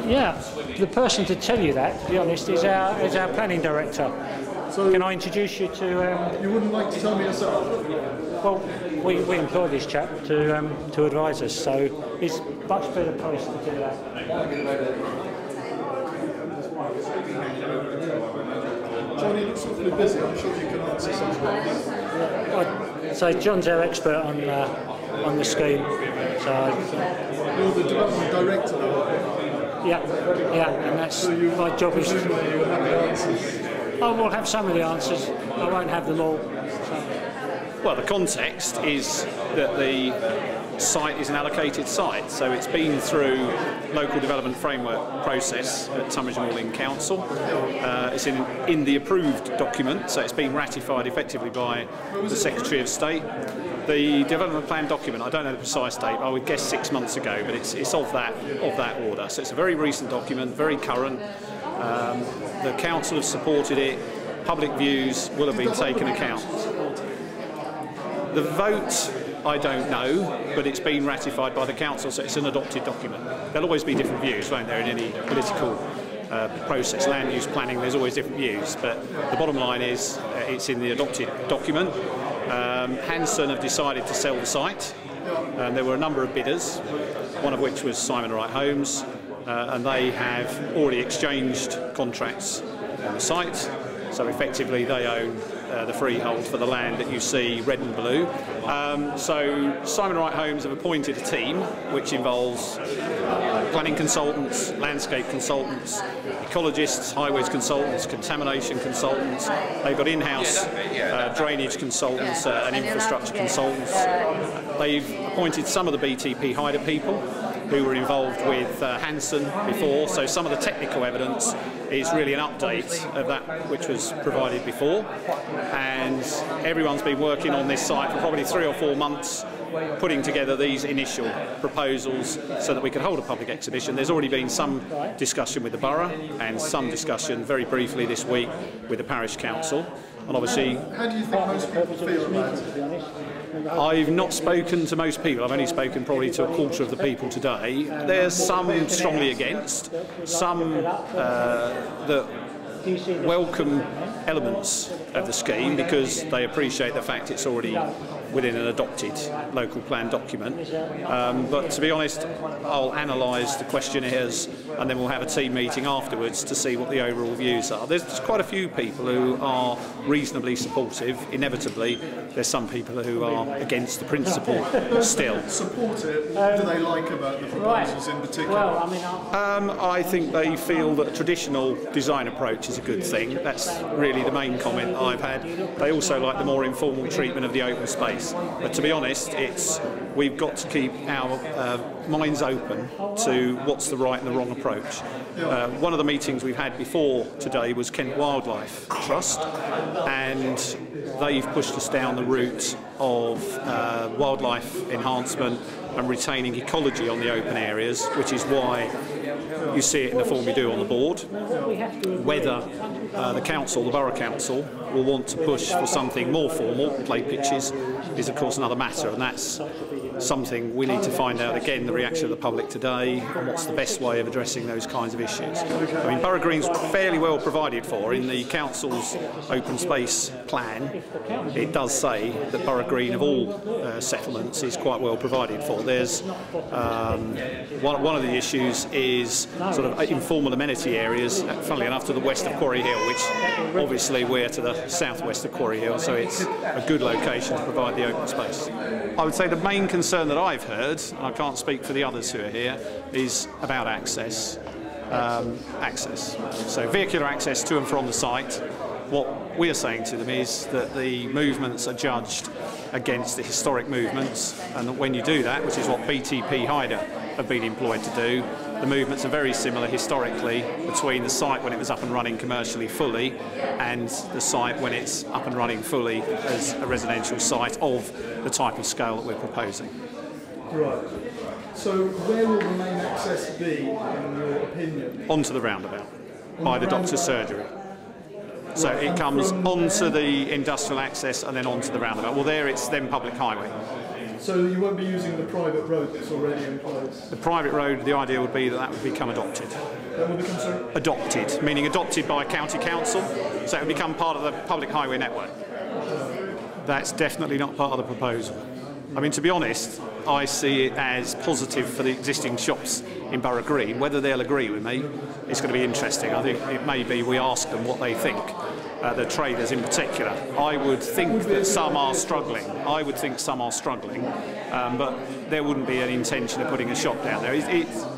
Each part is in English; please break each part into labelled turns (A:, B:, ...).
A: Yeah, the person to tell you that, to be honest, is our planning director. So can I introduce you to...
B: you wouldn't like to tell me yourself?
A: Well, we employ this chap to advise us, so he's much better placed to do that.
B: Johnny looks awfully busy. I'm sure you can answer some questions.
A: So John's our expert on the scheme. So
B: you're the development director now.
A: Yeah, and that's
B: so
A: my job is.
B: You have the answers.
A: I will have some of the answers. I won't have them all. So.
C: Well, the context is that the site is an allocated site, so it's been through local development framework process at Tunbridge Moorland Council. It's in the approved document, so it's been ratified effectively by the Secretary of State. The development plan document, I don't know the precise date, I would guess 6 months ago, but it's of that order. So it's a very recent document, very current. The council have supported it. Public views will have been taken account. The vote, I don't know, but it's been ratified by the council, so it's an adopted document. There'll always be different views, won't there, in any political process, land use planning, there's always different views, but the bottom line is it's in the adopted document. Hanson have decided to sell the site. There were a number of bidders, one of which was Simon Wright Homes, and they have already exchanged contracts on the site, so effectively they own the freehold for the land that you see red and blue. So Simon Wright Homes have appointed a team which involves planning consultants, landscape consultants, ecologists, highways consultants, contamination consultants. They've got in-house drainage consultants and infrastructure consultants. They've appointed some of the BTP Hyder people who were involved with Hanson before, so some of the technical evidence is really an update of that which was provided before, and everyone's been working on this site for probably 3 or 4 months, putting together these initial proposals so that we could hold a public exhibition. There's already been some discussion with the Borough and some discussion very briefly this week with the Parish Council. And obviously,
B: how do you think most people feel about it?
C: I've not spoken to most people. I've only spoken probably to a quarter of the people today. There's some strongly against, some that welcome elements of the scheme because they appreciate the fact it's already within an adopted local plan document. But to be honest, I'll analyse the questionnaires and then we'll have a team meeting afterwards to see what the overall views are. There's quite a few people who are reasonably supportive. Inevitably, there's some people who are against the principle still.
B: Support it. What do they like about the proposals in particular?
C: I think they feel that a traditional design approach is a good thing. That's really the main comment I've had. They also like the more informal treatment of the open space. But to be honest, we've got to keep our minds open to what's the right and the wrong approach. One of the meetings we've had before today was Kent Wildlife Trust, and they've pushed us down the route of wildlife enhancement and retaining ecology on the open areas, which is why you see it in the form you do on the board. Whether the council, the Borough Council, will want to push for something more formal, play pitches, is of course another matter, and that's something we need to find out again, the reaction of the public today, and what's the best way of addressing those kinds of issues. I mean, Borough Green's fairly well provided for in the council's open space plan. It does say that Borough Green of all settlements is quite well provided for. There's one of the issues is sort of informal amenity areas, funnily enough to the west of Quarry Hill, which obviously we're to the southwest of Quarry Hill, so it's a good location to provide the open space. I would say the main concern that I've heard, I can't speak for the others who are here, is about access. So vehicular access to and from the site. What we're saying to them is that the movements are judged against the historic movements, and that when you do that, which is what BTP Hyder have been employed to do, the movements are very similar historically between the site when it was up and running commercially fully and the site when it's up and running fully as a residential site of the type of scale that we're proposing.
B: Right. So where will the main access be, in your opinion?
C: Onto the roundabout, by the doctor's surgery. So it comes onto the industrial access and then onto the roundabout. Well, there it's then public highway.
B: So you won't be using the private road that's already in place?
C: The private road, the idea would be that that would become adopted.
B: That will become so?
C: Adopted, meaning adopted by county council, so it would become part of the public highway network. That's definitely not part of the proposal. I mean, to be honest, I see it as positive for the existing shops in Borough Green. Whether they'll agree with me, it's going to be interesting. I think it may be we ask them what they think, the traders in particular. I would think that some are struggling. But there wouldn't be an intention of putting a shop down there.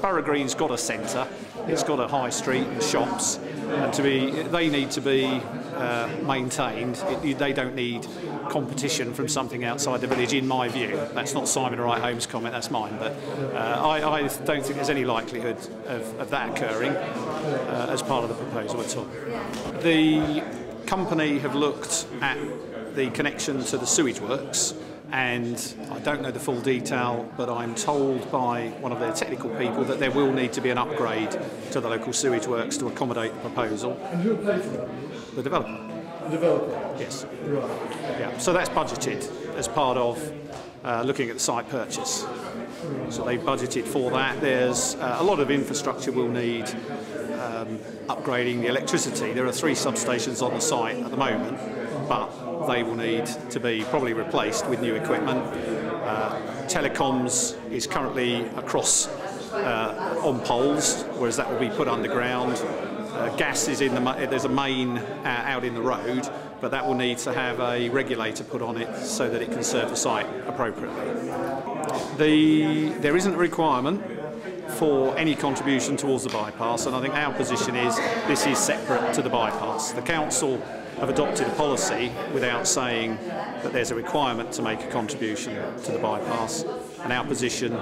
C: Borough Green's got a centre, it's got a high street and shops, and they need to be maintained. They don't need competition from something outside the village, in my view. That's not Simon Wright Holmes' comment, that's mine, but I don't think there's any likelihood of that occurring as part of the proposal at all. The company have looked at the connection to the sewage works, and I don't know the full detail, but I'm told by one of their technical people that there will need to be an upgrade to the local sewage works to accommodate the proposal.
B: And who will pay for that?
C: The developer.
B: The developer?
C: Yes.
B: Right.
C: Yeah. So that's budgeted as part of looking at the site purchase. So they've budgeted for that. There's a lot of infrastructure will need upgrading the electricity. There are 3 substations on the site at the moment, but they will need to be probably replaced with new equipment. Telecoms is currently across on poles, whereas that will be put underground. Gas is there's a main out in the road, but that will need to have a regulator put on it so that it can serve the site appropriately. There isn't a requirement for any contribution towards the bypass, and I think our position is this is separate to the bypass. The council have adopted a policy without saying that there's a requirement to make a contribution to the bypass, and our position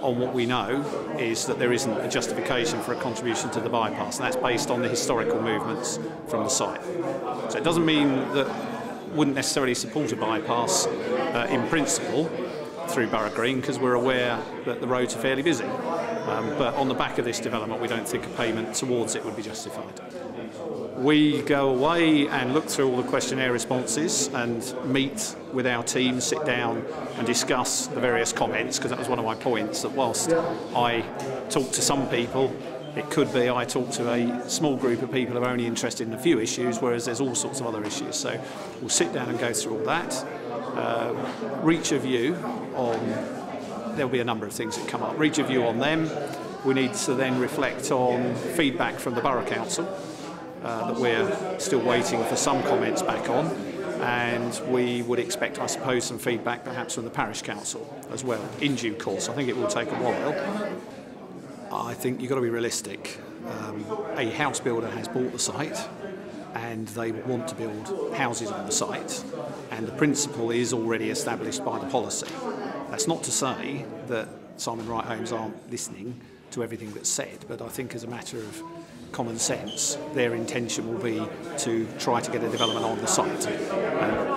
C: on what we know is that there isn't a justification for a contribution to the bypass, and that's based on the historical movements from the site. So it doesn't mean that wouldn't necessarily support a bypass in principle through Borough Green, because we're aware that the roads are fairly busy. But on the back of this development, we don't think a payment towards it would be justified. We go away and look through all the questionnaire responses and meet with our team, sit down and discuss the various comments, because that was one of my points, that whilst I talk to some people, it could be I talk to a small group of people who are only interested in a few issues, whereas there's all sorts of other issues. So we'll sit down and go through all that, reach a view on, there'll be a number of things that come up, reach a view on them. We need to then reflect on feedback from the Borough Council, that we're still waiting for some comments back on, and we would expect, I suppose, some feedback perhaps from the Parish Council as well in due course. I think it will take a while. I think you've got to be realistic. A house builder has bought the site and they want to build houses on the site, and the principle is already established by the policy. That's not to say that Simon Wright Holmes aren't listening to everything that's said, but I think as a matter of common sense, their intention will be to try to get a development on the site.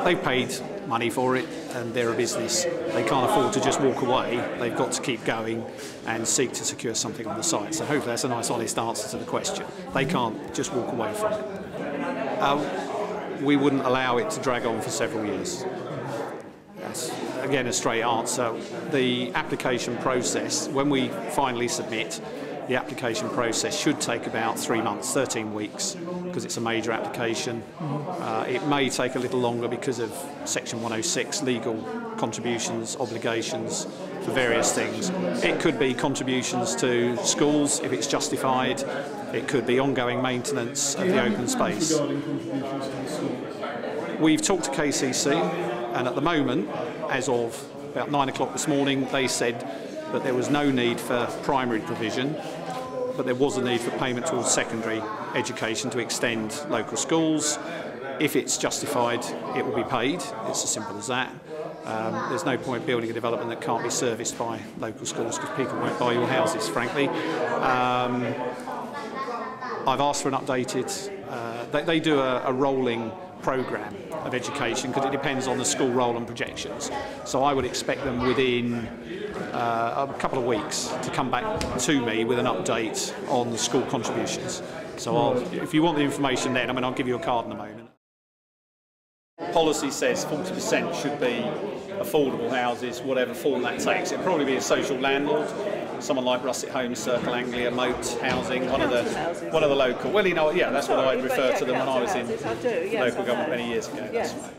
C: They've paid money for it and they're a business. They can't afford to just walk away. They've got to keep going and seek to secure something on the site. So hopefully that's a nice honest answer to the question. They can't just walk away from it. We wouldn't allow it to drag on for several years. That's, again, a straight answer. The application process, when we finally submit, the application process should take about 3 months, 13 weeks, because it's a major application. It may take a little longer because of Section 106, legal contributions, obligations for various things. It could be contributions to schools if it's justified. It could be ongoing maintenance of the open space. We've talked to KCC, and at the moment, as of about 9 o'clock this morning, they said that there was no need for primary provision, but there was a need for payment towards secondary education to extend local schools. If it's justified, it will be paid. It's as simple as that. There's no point building a development that can't be serviced by local schools, because people won't buy your houses, frankly. I've asked for an updated, they do a rolling programme of education, because it depends on the school roll and projections. So I would expect them within a couple of weeks to come back to me with an update on the school contributions. So if you want the information then, I'll give you a card in a moment. Policy says 40% should be affordable houses, whatever form that takes. It'll probably be a social landlord, someone like Russet Homes, Circle Anglia, Moat Housing, one of the local. Well, you know, yeah, that's what I'd refer to them when I was in local government many years ago. That's right.